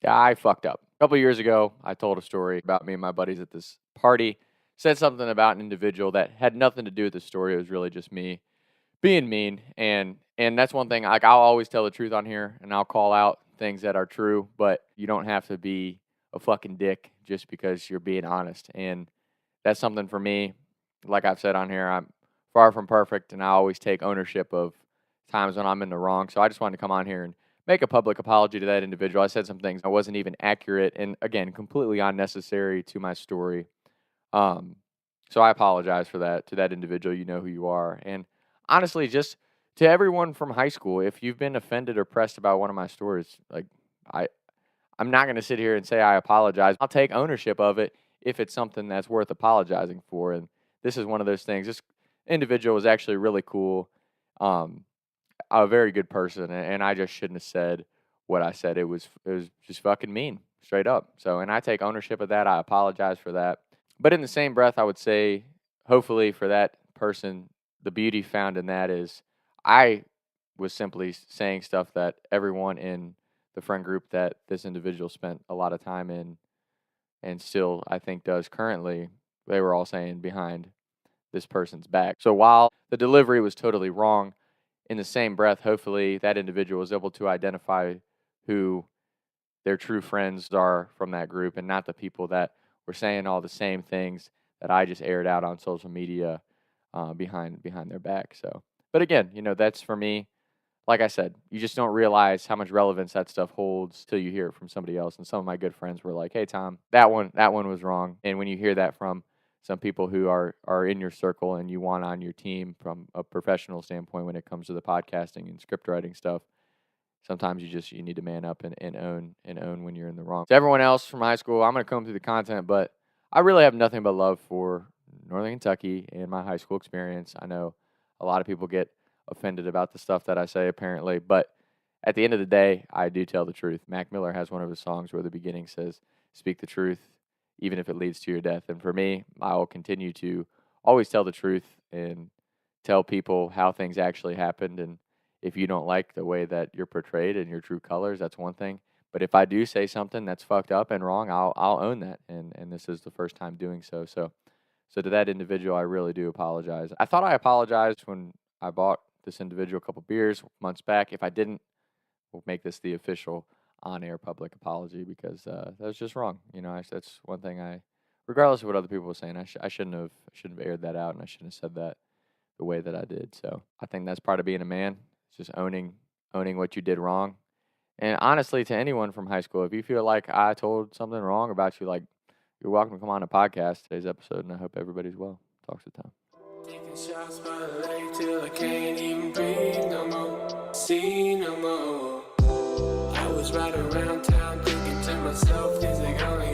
Yeah, I fucked up. A couple years ago, I told a story about me and my buddies at this party. Said something about an individual that had nothing to do with the story. It was really just me being mean, and that's one thing. Like, I'll always tell the truth on here, and I'll call out things that are true. But you don't have to be a fucking dick just because you're being honest. And that's something for me. Like I've said on here, I'm far from perfect, and I always take ownership of times when I'm in the wrong. So I just wanted to come on here and make a public apology to that individual. I said some things I wasn't even accurate, and again, completely unnecessary to my story. Um, so I apologize for that to that individual. You know who you are, and honestly, just to everyone from high school, if you've been offended or pressed about one of my stories, like I, I'm not going to sit here and say I apologize. I'll take ownership of it if it's something that's worth apologizing for. And this is one of those things. This individual was actually really cool, um, a very good person, and I just shouldn't have said what I said. It was just fucking mean, straight up. So, and I take ownership of that. I apologize for that. But in the same breath, I would say, hopefully for that person, the beauty found in that is I was simply saying stuff that everyone in the friend group that this individual spent a lot of time in and still, I think, does currently, they were all saying behind this person's back. So while the delivery was totally wrong, in the same breath, hopefully that individual was able to identify who their true friends are from that group and not the people that were saying all the same things that I just aired out on social media behind their back. So, but again, that's for me. Like I said, you just don't realize how much relevance that stuff holds till you hear it from somebody else. And some of my good friends were like, "Hey, Tom, that one was wrong." And when you hear that from some people who are in your circle and you want on your team from a professional standpoint when it comes to the podcasting and script writing stuff, sometimes you need to man up and own when you're in the wrong. To everyone else from high school, I'm gonna come through the content, but I really have nothing but love for Northern Kentucky and my high school experience. I know a lot of people get offended about the stuff that I say apparently, but at the end of the day, I do tell the truth. Mac Miller has one of his songs where the beginning says, "Speak the truth, even if it leads to your death." And for me, I will continue to always tell the truth and tell people how things actually happened. And if you don't like the way that you're portrayed in your true colors, that's one thing. But if I do say something that's fucked up and wrong, I'll own that. And this is the first time doing so. So to that individual, I really do apologize. I thought I apologized when I bought this individual a couple beers months back. If I didn't, we'll make this the official on-air public apology because that was just wrong. That's one thing regardless of what other people were saying, I shouldn't have aired that out, and I shouldn't have said that the way that I did. So I think that's part of being a man. It's just owning what you did wrong. And honestly, to anyone from high school, if you feel like I told something wrong about you, like, you're welcome to come on a podcast today's episode, and I hope everybody's well. Talks to Tom. Taking shots by the lake till I can't even breathe no more, see no more. I was riding around town thinking to myself, is it gonna